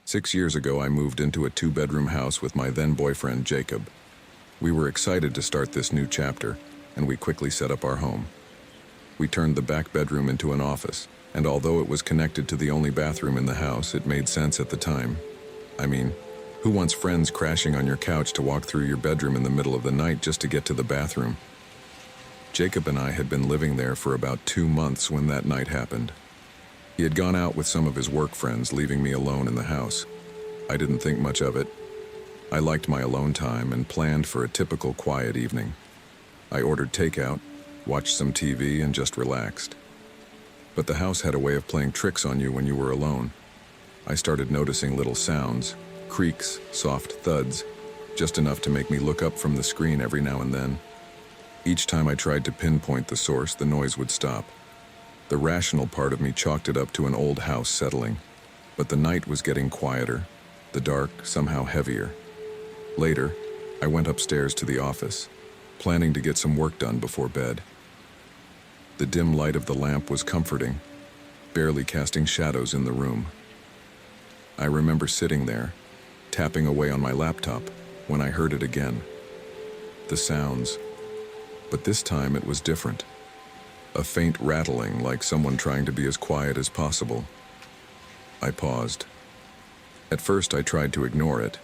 6 years ago, I moved into a two-bedroom house with my then-boyfriend, Jacob. We were excited to start this new chapter, and we quickly set up our home. We turned the back bedroom into an office, and although it was connected to the only bathroom in the house, it made sense at the time. I mean, who wants friends crashing on your couch to walk through your bedroom in the middle of the night just to get to the bathroom? Jacob and I had been living there for about 2 months when that night happened. He had gone out with some of his work friends, leaving me alone in the house. I didn't think much of it. I liked my alone time and planned for a typical quiet evening. I ordered takeout, watched some TV, and just relaxed. But the house had a way of playing tricks on you when you were alone. I started noticing little sounds, creaks, soft thuds, just enough to make me look up from the screen every now and then. Each time I tried to pinpoint the source, the noise would stop. The rational part of me chalked it up to an old house settling, but the night was getting quieter, the dark somehow heavier. Later, I went upstairs to the office, planning to get some work done before bed. The dim light of the lamp was comforting, barely casting shadows in the room. I remember sitting there, tapping away on my laptop, when I heard it again. The sounds, but this time it was different. A faint rattling, like someone trying to be as quiet as possible. I paused. At first I tried to ignore it.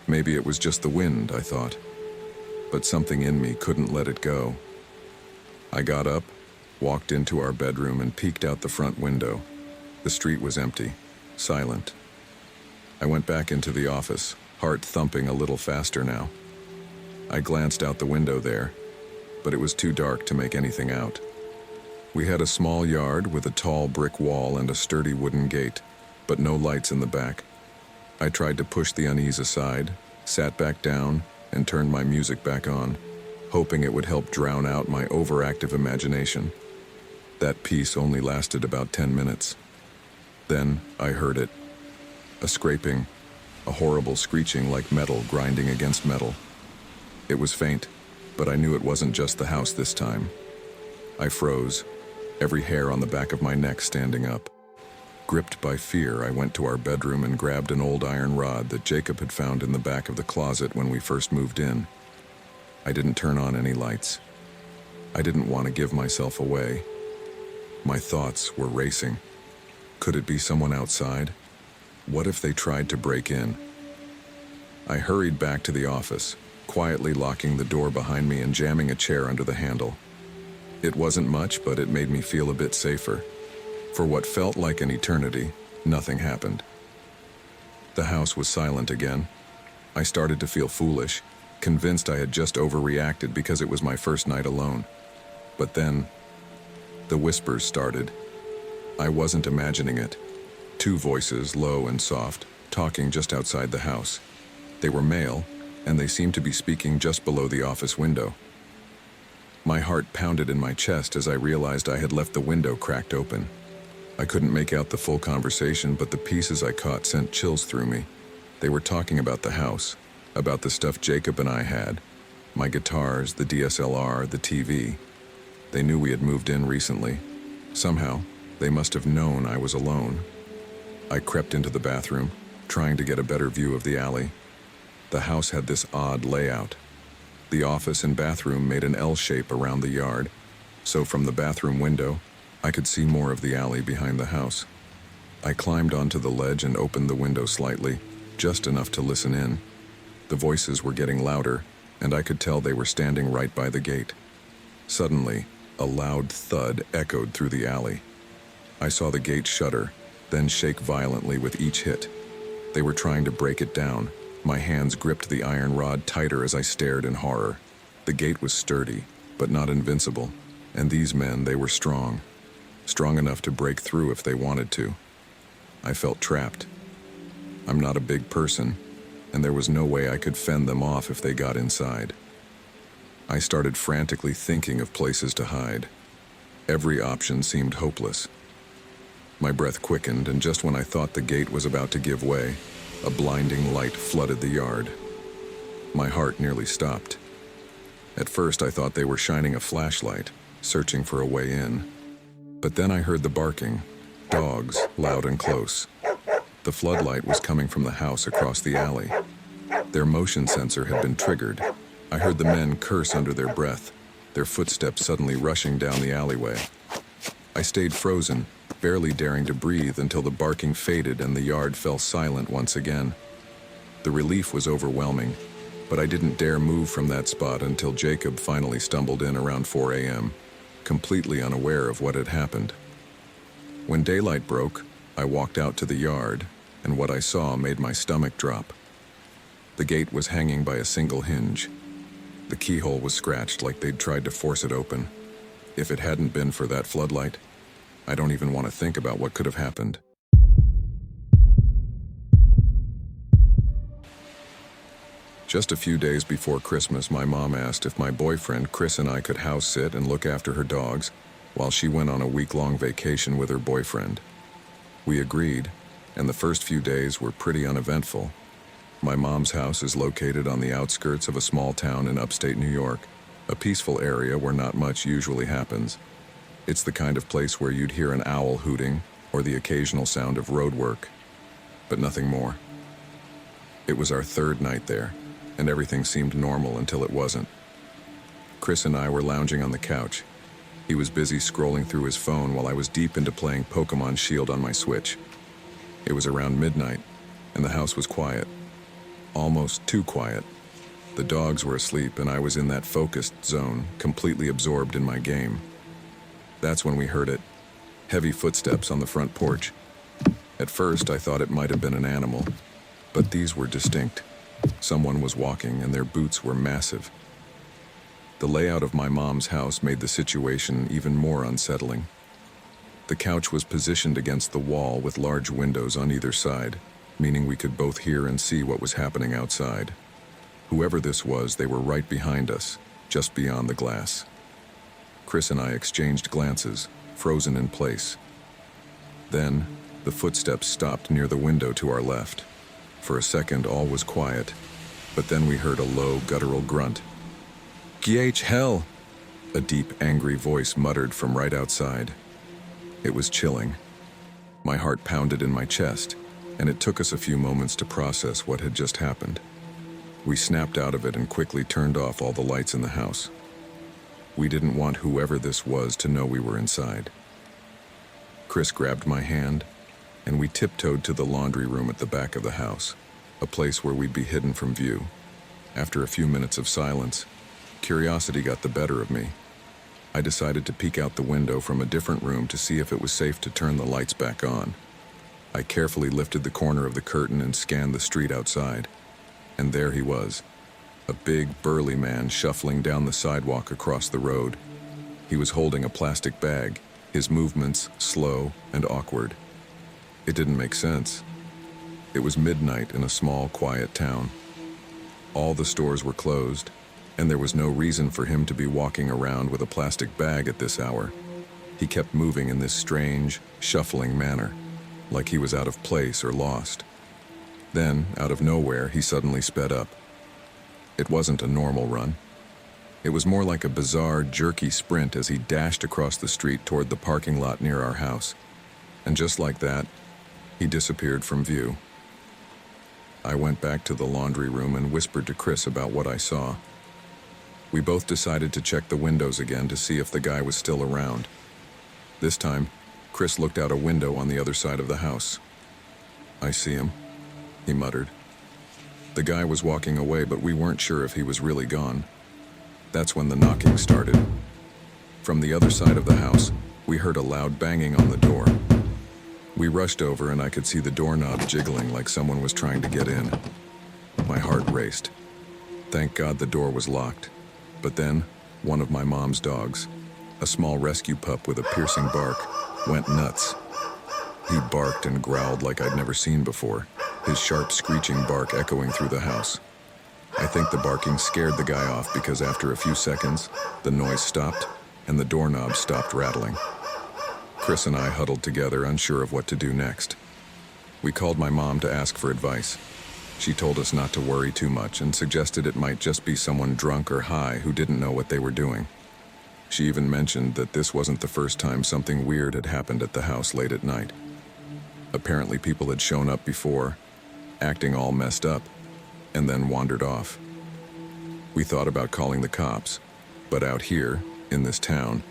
Maybe it was just the wind, I thought. But something in me couldn't let it go. I got up, walked into our bedroom, and peeked out the front window. The street was empty, silent. I went back into the office, heart thumping a little faster now. I glanced out the window there, but it was too dark to make anything out. We had a small yard with a tall brick wall and a sturdy wooden gate, but no lights in the back. I tried to push the unease aside, sat back down, and turned my music back on, hoping it would help drown out my overactive imagination. That peace only lasted about 10 minutes. Then I heard it. A scraping, a horrible screeching like metal grinding against metal. It was faint, but I knew it wasn't just the house this time. I froze, every hair on the back of my neck standing up. Gripped by fear, I went to our bedroom and grabbed an old iron rod that Jacob had found in the back of the closet when we first moved in. I didn't turn on any lights. I didn't want to give myself away. My thoughts were racing. Could it be someone outside? What if they tried to break in? I hurried back to the office, quietly locking the door behind me and jamming a chair under the handle. It wasn't much, but it made me feel a bit safer. For what felt like an eternity, nothing happened. The house was silent again. I started to feel foolish, convinced I had just overreacted because it was my first night alone. But then, the whispers started. I wasn't imagining it. 2 voices, low and soft, talking just outside the house. They were male, and they seemed to be speaking just below the office window. My heart pounded in my chest as I realized I had left the window cracked open. I couldn't make out the full conversation, but the pieces I caught sent chills through me. They were talking about the house, about the stuff Jacob and I had, my guitars, the DSLR, the TV. They knew we had moved in recently. Somehow, they must have known I was alone. I crept into the bathroom, trying to get a better view of the alley. The house had this odd layout. The office and bathroom made an L shape around the yard, so from the bathroom window, I could see more of the alley behind the house. I climbed onto the ledge and opened the window slightly, just enough to listen in. The voices were getting louder, and I could tell they were standing right by the gate. Suddenly, a loud thud echoed through the alley. I saw the gate shudder, then shake violently with each hit. They were trying to break it down. My hands gripped the iron rod tighter as I stared in horror. The gate was sturdy, but not invincible, and these men, they were strong. Strong enough to break through if they wanted to. I felt trapped. I'm not a big person, and there was no way I could fend them off if they got inside. I started frantically thinking of places to hide. Every option seemed hopeless. My breath quickened, and just when I thought the gate was about to give way, a blinding light flooded the yard. My heart nearly stopped. At first, I thought they were shining a flashlight, searching for a way in. But then I heard the barking, dogs, loud and close. The floodlight was coming from the house across the alley. Their motion sensor had been triggered. I heard the men curse under their breath, their footsteps suddenly rushing down the alleyway. I stayed frozen, barely daring to breathe until the barking faded and the yard fell silent once again. The relief was overwhelming, but I didn't dare move from that spot until Jacob finally stumbled in around 4 a.m., completely unaware of what had happened. When daylight broke, I walked out to the yard, and what I saw made my stomach drop. The gate was hanging by a single hinge. The keyhole was scratched like they'd tried to force it open. If it hadn't been for that floodlight, I don't even want to think about what could have happened. Just a few days before Christmas, my mom asked if my boyfriend Chris and I could house sit and look after her dogs while she went on a week-long vacation with her boyfriend. We agreed, and the first few days were pretty uneventful. My mom's house is located on the outskirts of a small town in upstate New York, a peaceful area where not much usually happens. It's the kind of place where you'd hear an owl hooting or the occasional sound of road work, but nothing more. It was our third night there, and everything seemed normal until it wasn't. Chris and I were lounging on the couch. He was busy scrolling through his phone while I was deep into playing Pokemon Shield on my Switch. It was around midnight, and the house was quiet. Almost too quiet. The dogs were asleep, and I was in that focused zone, completely absorbed in my game. That's when we heard it. Heavy footsteps on the front porch. At first, I thought it might have been an animal, but these were distinct. Someone was walking, and their boots were massive. The layout of my mom's house made the situation even more unsettling. The couch was positioned against the wall with large windows on either side, meaning we could both hear and see what was happening outside. Whoever this was, they were right behind us, just beyond the glass. Chris and I exchanged glances, frozen in place. Then, the footsteps stopped near the window to our left. For a second, all was quiet, but then we heard a low, guttural grunt. "Gh hell!" A deep, angry voice muttered from right outside. It was chilling. My heart pounded in my chest, and it took us a few moments to process what had just happened. We snapped out of it and quickly turned off all the lights in the house. We didn't want whoever this was to know we were inside. Chris grabbed my hand, and we tiptoed to the laundry room at the back of the house, a place where we'd be hidden from view. After a few minutes of silence, curiosity got the better of me. I decided to peek out the window from a different room to see if it was safe to turn the lights back on. I carefully lifted the corner of the curtain and scanned the street outside. And there he was, a big, burly man shuffling down the sidewalk across the road. He was holding a plastic bag, his movements slow and awkward. It didn't make sense. It was midnight in a small, quiet town. All the stores were closed, and there was no reason for him to be walking around with a plastic bag at this hour. He kept moving in this strange, shuffling manner, like he was out of place or lost. Then, out of nowhere, he suddenly sped up. It wasn't a normal run. It was more like a bizarre, jerky sprint as he dashed across the street toward the parking lot near our house. And just like that, he disappeared from view. I went back to the laundry room and whispered to Chris about what I saw. We both decided to check the windows again to see if the guy was still around. This time, Chris looked out a window on the other side of the house. "I see him," he muttered. The guy was walking away, but we weren't sure if he was really gone. That's when the knocking started. From the other side of the house, we heard a loud banging on the door. We rushed over and I could see the doorknob jiggling like someone was trying to get in. My heart raced. Thank God the door was locked. But then, one of my mom's dogs, a small rescue pup with a piercing bark, went nuts. He barked and growled like I'd never seen before, his sharp screeching bark echoing through the house. I think the barking scared the guy off because after a few seconds, the noise stopped and the doorknob stopped rattling. Chris and I huddled together, unsure of what to do next. We called my mom to ask for advice. She told us not to worry too much and suggested it might just be someone drunk or high who didn't know what they were doing. She even mentioned that this wasn't the first time something weird had happened at the house late at night. Apparently people had shown up before, acting all messed up, and then wandered off. We thought about calling the cops, but out here, in this town,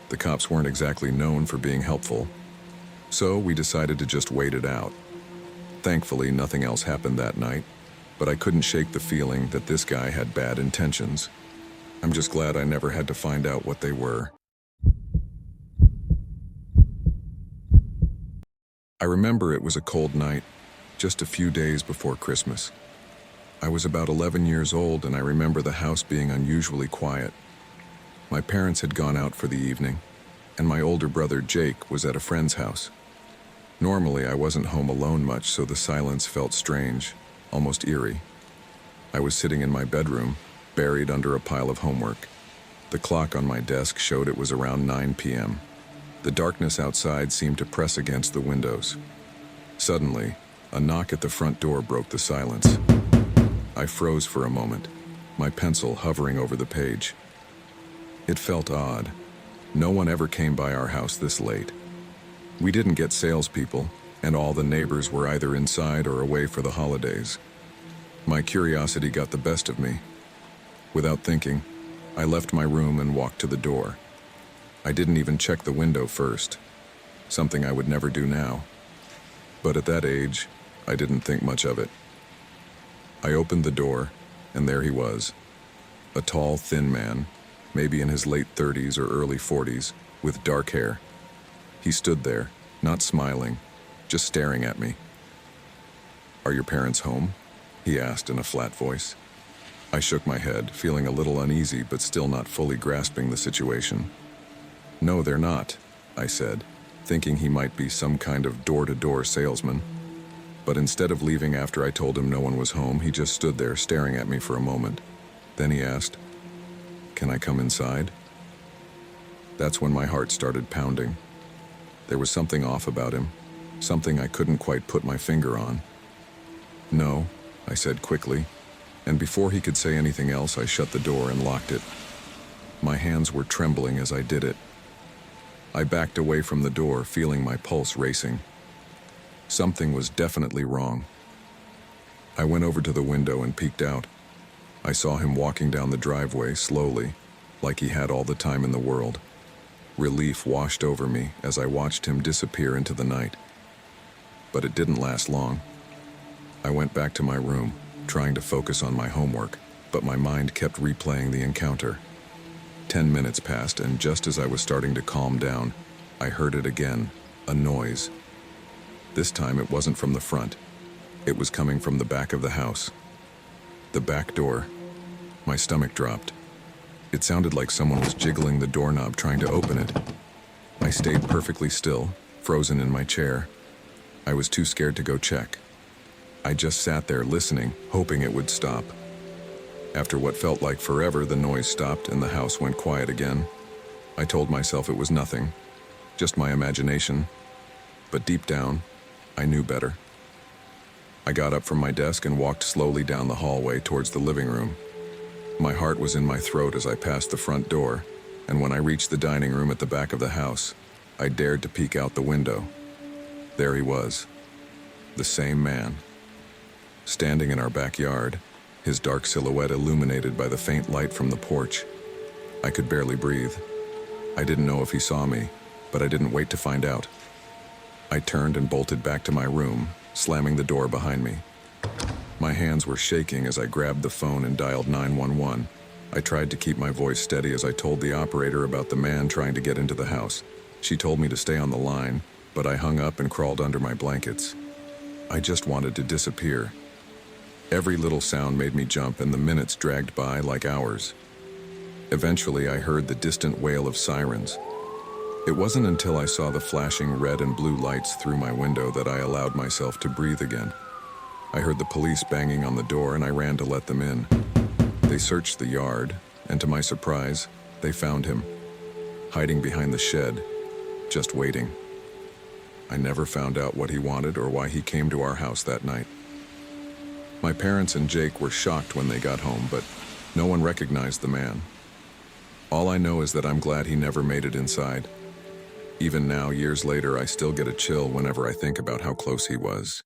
the cops weren't exactly known for being helpful. So we decided to just wait it out. Thankfully, nothing else happened that night, but I couldn't shake the feeling that this guy had bad intentions. I'm just glad I never had to find out what they were. I remember it was a cold night, just a few days before Christmas. I was about 11 years old, and I remember the house being unusually quiet. My parents had gone out for the evening, and my older brother Jake was at a friend's house. Normally, I wasn't home alone much, so the silence felt strange, almost eerie. I was sitting in my bedroom, buried under a pile of homework. The clock on my desk showed it was around 9 p.m. The darkness outside seemed to press against the windows. Suddenly, a knock at the front door broke the silence. I froze for a moment, my pencil hovering over the page. It felt odd. No one ever came by our house this late. We didn't get salespeople, and all the neighbors were either inside or away for the holidays. My curiosity got the best of me. Without thinking, I left my room and walked to the door. I didn't even check the window first, something I would never do now. But at that age, I didn't think much of it. I opened the door, and there he was. A tall, thin man, maybe in his late 30s or early 40s, with dark hair. He stood there, not smiling, just staring at me. "Are your parents home?" he asked in a flat voice. I shook my head, feeling a little uneasy but still not fully grasping the situation. "No, they're not," I said, thinking he might be some kind of door-to-door salesman. But instead of leaving after I told him no one was home, he just stood there staring at me for a moment. Then he asked, "Can I come inside?" That's when my heart started pounding. There was something off about him, something I couldn't quite put my finger on. "No," I said quickly, and before he could say anything else, I shut the door and locked it. My hands were trembling as I did it. I backed away from the door, feeling my pulse racing. Something was definitely wrong. I went over to the window and peeked out. I saw him walking down the driveway slowly, like he had all the time in the world. Relief washed over me as I watched him disappear into the night. But it didn't last long. I went back to my room, trying to focus on my homework, but my mind kept replaying the encounter. 10 minutes passed, and just as I was starting to calm down, I heard it again, a noise. This time it wasn't from the front. It was coming from the back of the house. The back door. My stomach dropped. It sounded like someone was jiggling the doorknob trying to open it. I stayed perfectly still, frozen in my chair. I was too scared to go check. I just sat there listening, hoping it would stop. After what felt like forever, the noise stopped and the house went quiet again. I told myself it was nothing, just my imagination. But deep down, I knew better. I got up from my desk and walked slowly down the hallway towards the living room. My heart was in my throat as I passed the front door, and when I reached the dining room at the back of the house, I dared to peek out the window. There he was, the same man. Standing in our backyard, his dark silhouette illuminated by the faint light from the porch. I could barely breathe. I didn't know if he saw me, but I didn't wait to find out. I turned and bolted back to my room, slamming the door behind me. My hands were shaking as I grabbed the phone and dialed 911. I tried to keep my voice steady as I told the operator about the man trying to get into the house. She told me to stay on the line, but I hung up and crawled under my blankets. I just wanted to disappear. Every little sound made me jump, and the minutes dragged by like hours. Eventually, I heard the distant wail of sirens. It wasn't until I saw the flashing red and blue lights through my window that I allowed myself to breathe again. I heard the police banging on the door, and I ran to let them in. They searched the yard, and to my surprise, they found him, hiding behind the shed, just waiting. I never found out what he wanted or why he came to our house that night. My parents and Jake were shocked when they got home, but no one recognized the man. All I know is that I'm glad he never made it inside. Even now, years later, I still get a chill whenever I think about how close he was.